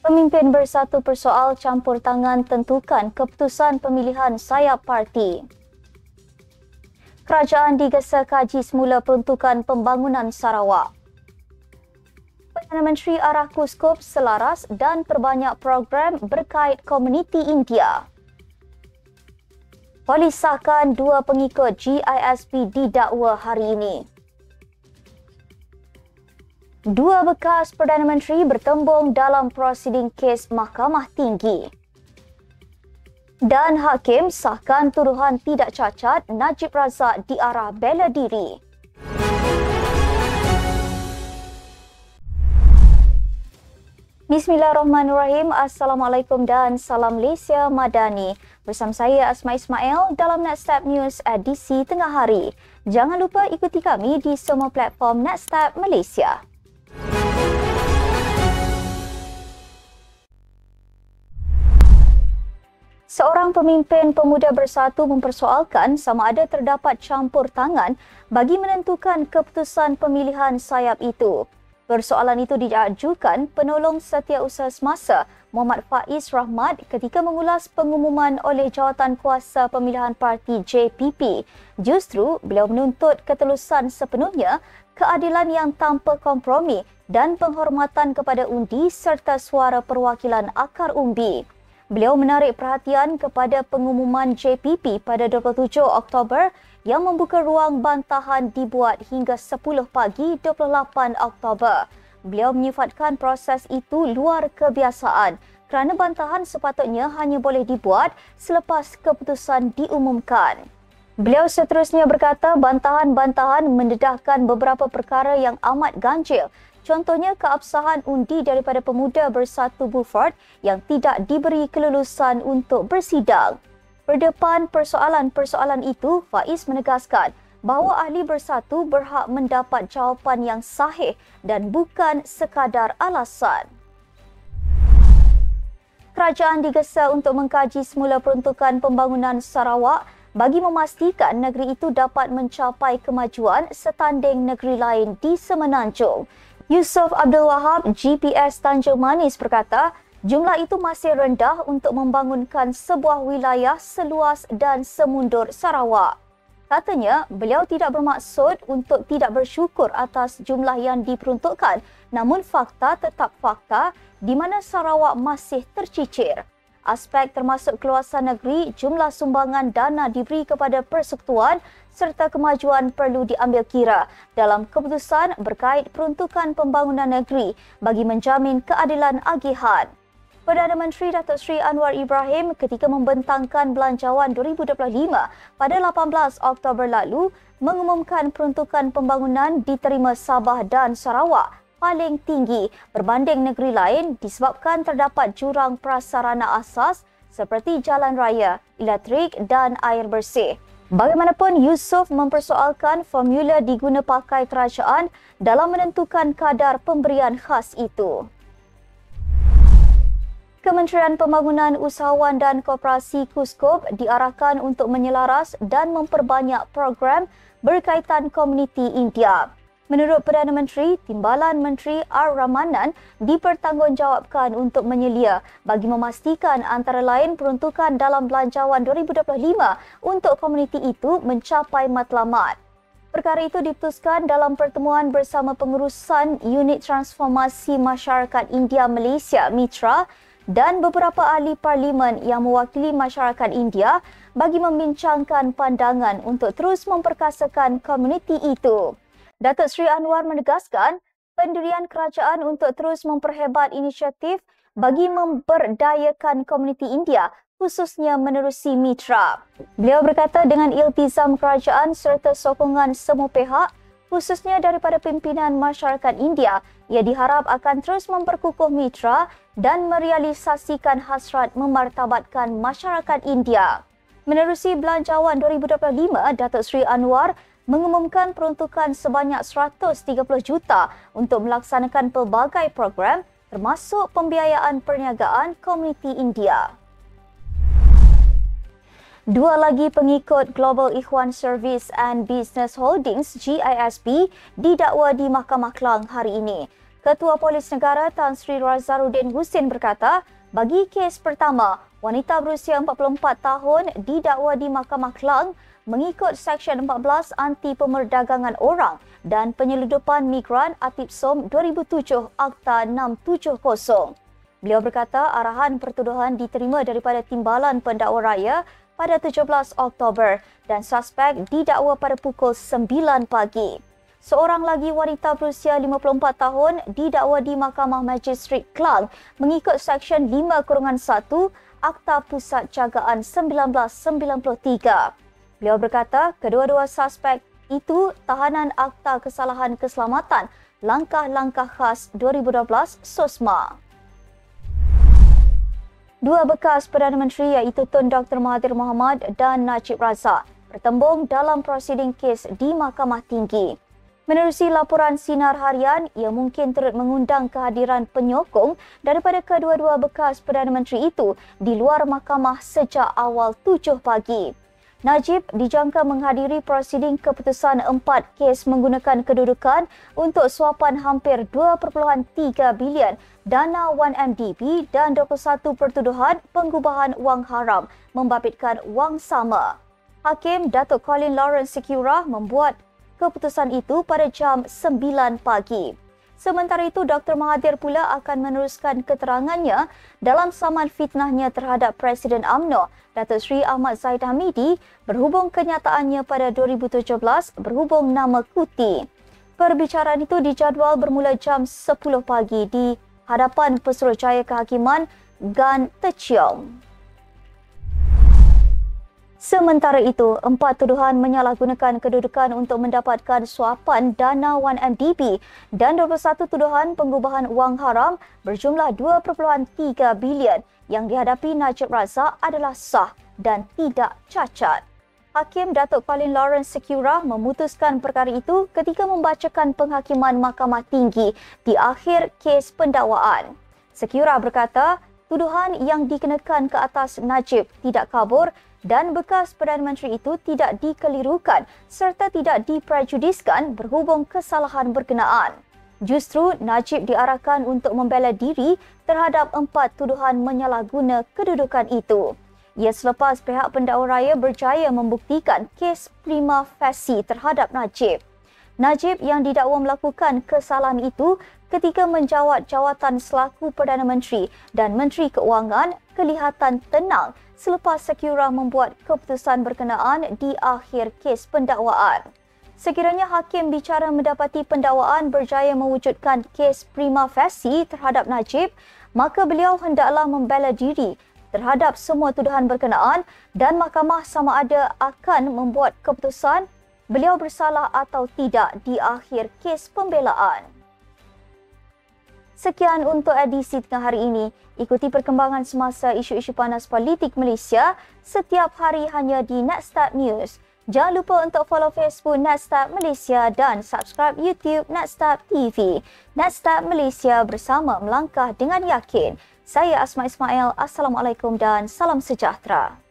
Pemimpin Bersatu persoal campur tangan tentukan keputusan pemilihan sayap parti. Kerajaan digesa kaji semula peruntukan pembangunan Sarawak. Perdana Menteri arah Kuskop selaras dan perbanyak program berkait komuniti India. Polis sahkan 2 pengikut GISP didakwa hari ini. 2 bekas Perdana Menteri bertembung dalam prosiding kes Mahkamah Tinggi. Dan Hakim sahkan tuduhan tidak cacat Najib Razak diarah bela diri. Bismillahirrahmanirrahim. Assalamualaikum dan salam Malaysia Madani. Bersama saya Asma Ismail dalam Nextstep News edisi tengah hari. Jangan lupa ikuti kami di semua platform Nextstep Malaysia. Seorang pemimpin Pemuda Bersatu mempersoalkan sama ada terdapat campur tangan bagi menentukan keputusan pemilihan sayap itu. Persoalan itu diajukan penolong setiausaha semasa Muhammad Faiz Rahmat ketika mengulas pengumuman oleh Jawatankuasa Pemilihan Parti JPP. Justru beliau menuntut ketelusan sepenuhnya, keadilan yang tanpa kompromi dan penghormatan kepada undi serta suara perwakilan akar umbi. Beliau menarik perhatian kepada pengumuman JPP pada 27 Oktober yang membuka ruang bantahan dibuat hingga 10 pagi 28 Oktober. Beliau menyifatkan proses itu luar kebiasaan kerana bantahan sepatutnya hanya boleh dibuat selepas keputusan diumumkan. Beliau seterusnya berkata bantahan-bantahan mendedahkan beberapa perkara yang amat ganjil. Contohnya keabsahan undi daripada Pemuda Bersatu Beaufort yang tidak diberi kelulusan untuk bersidang. Berdepan persoalan-persoalan itu, Faiz menegaskan bahawa ahli bersatu berhak mendapat jawapan yang sahih dan bukan sekadar alasan. Kerajaan digesa untuk mengkaji semula peruntukan pembangunan Sarawak bagi memastikan negeri itu dapat mencapai kemajuan setanding negeri lain di Semenanjung. Yusof Abdul Wahab, GPS Tanjung Manis berkata, jumlah itu masih rendah untuk membangunkan sebuah wilayah seluas dan semundur Sarawak. Katanya, beliau tidak bermaksud untuk tidak bersyukur atas jumlah yang diperuntukkan, namun fakta tetap fakta di mana Sarawak masih tercicir. Aspek termasuk keluasan negeri, jumlah sumbangan dana diberi kepada persekutuan serta kemajuan perlu diambil kira dalam keputusan berkait peruntukan pembangunan negeri bagi menjamin keadilan agihan. Perdana Menteri Datuk Seri Anwar Ibrahim ketika membentangkan Belanjawan 2025 pada 18 Oktober lalu mengumumkan peruntukan pembangunan diterima Sabah dan Sarawak paling tinggi berbanding negeri lain disebabkan terdapat jurang prasarana asas seperti jalan raya, elektrik dan air bersih. Bagaimanapun, Yusof mempersoalkan formula diguna pakai kerajaan dalam menentukan kadar pemberian khas itu. Kementerian Pembangunan Usahawan dan Koperasi Kuskop diarahkan untuk menyelaras dan memperbanyak program berkaitan komuniti India. Menurut Perdana Menteri, Timbalan Menteri R. Ramanan dipertanggungjawabkan untuk menyelia bagi memastikan antara lain peruntukan dalam Belanjawan 2025 untuk komuniti itu mencapai matlamat. Perkara itu diputuskan dalam pertemuan bersama pengurusan Unit Transformasi Masyarakat India Malaysia Mitra dan beberapa ahli parlimen yang mewakili masyarakat India bagi membincangkan pandangan untuk terus memperkasakan komuniti itu. Datuk Seri Anwar menegaskan pendirian kerajaan untuk terus memperhebat inisiatif bagi memberdayakan komuniti India khususnya menerusi mitra. Beliau berkata dengan iltizam kerajaan serta sokongan semua pihak khususnya daripada pimpinan masyarakat India, ia diharap akan terus memperkukuh mitra dan merealisasikan hasrat memartabatkan masyarakat India. Menerusi Belanjawan 2025, Datuk Seri Anwar mengumumkan peruntukan sebanyak 130 juta untuk melaksanakan pelbagai program termasuk pembiayaan perniagaan komuniti India. 2 lagi pengikut Global Ikhwan Service and Business Holdings GISP didakwa di Mahkamah Klang hari ini. Ketua Polis Negara Tan Sri Razarudin Husin berkata, bagi kes pertama, wanita berusia 44 tahun didakwa di Mahkamah Klang mengikut Seksyen 14 Anti Pemerdagangan Orang dan Penyeludupan Migran ATIPSOM 2007 Akta 670. Beliau berkata arahan pertuduhan diterima daripada Timbalan Pendakwa Raya pada 17 Oktober dan suspek didakwa pada pukul 9 pagi. Seorang lagi wanita berusia 54 tahun didakwa di Mahkamah Magistrat Klang mengikut Seksyen 5-1 Akta Pusat Jagaan 1993. Beliau berkata kedua-dua suspek itu tahanan Akta Kesalahan Keselamatan Langkah-Langkah Khas 2012 SOSMA. Dua bekas Perdana Menteri iaitu Tun Dr. Mahathir Mohamad dan Najib Razak bertembung dalam prosiding kes di Mahkamah Tinggi. Menerusi laporan Sinar Harian, ia mungkin turut mengundang kehadiran penyokong daripada kedua-dua bekas Perdana Menteri itu di luar mahkamah sejak awal 7 pagi. Najib dijangka menghadiri prosiding keputusan 4 kes menggunakan kedudukan untuk suapan hampir 2.3 bilion dana 1MDB dan 21 pertuduhan pengubahan wang haram membabitkan wang sama. Hakim Datuk Colin Lawrence Securah membuat keputusan itu pada jam 9 pagi. Sementara itu, Dr. Mahathir pula akan meneruskan keterangannya dalam saman fitnahnya terhadap Presiden UMNO, Datuk Seri Ahmad Zahid Hamidi, berhubung kenyataannya pada 2017 berhubung nama Kuti. Perbicaraan itu dijadual bermula jam 10 pagi di hadapan Pesuruhjaya Kehakiman Gan Techiong. Sementara itu, 4 tuduhan menyalahgunakan kedudukan untuk mendapatkan suapan dana 1MDB dan 21 tuduhan pengubahan wang haram berjumlah 2.3 bilion yang dihadapi Najib Razak adalah sah dan tidak cacat. Hakim Datuk Colin Lawrence Securah memutuskan perkara itu ketika membacakan penghakiman Mahkamah Tinggi di akhir kes pendakwaan. Securah berkata, tuduhan yang dikenakan ke atas Najib tidak kabur dan bekas Perdana Menteri itu tidak dikelirukan serta tidak diprejudiskan berhubung kesalahan berkenaan. Justru Najib diarahkan untuk membela diri terhadap 4 tuduhan menyalahguna kedudukan itu. Ia selepas pihak pendakwa raya berjaya membuktikan kes prima facie terhadap Najib. Najib yang didakwa melakukan kesalahan itu ketika menjawat jawatan selaku Perdana Menteri dan Menteri Keuangan kelihatan tenang selepas Securah membuat keputusan berkenaan di akhir kes pendakwaan. Sekiranya hakim bicara mendapati pendakwaan berjaya mewujudkan kes prima facie terhadap Najib, maka beliau hendaklah membela diri terhadap semua tuduhan berkenaan dan mahkamah sama ada akan membuat keputusan beliau bersalah atau tidak di akhir kes pembelaan. Sekian untuk edisi tengah hari ini. Ikuti perkembangan semasa isu-isu panas politik Malaysia setiap hari hanya di Netstat News. Jangan lupa untuk follow Facebook Netstat Malaysia dan subscribe YouTube Netstat TV. Netstat Malaysia bersama melangkah dengan yakin. Saya Asma Ismail. Assalamualaikum dan salam sejahtera.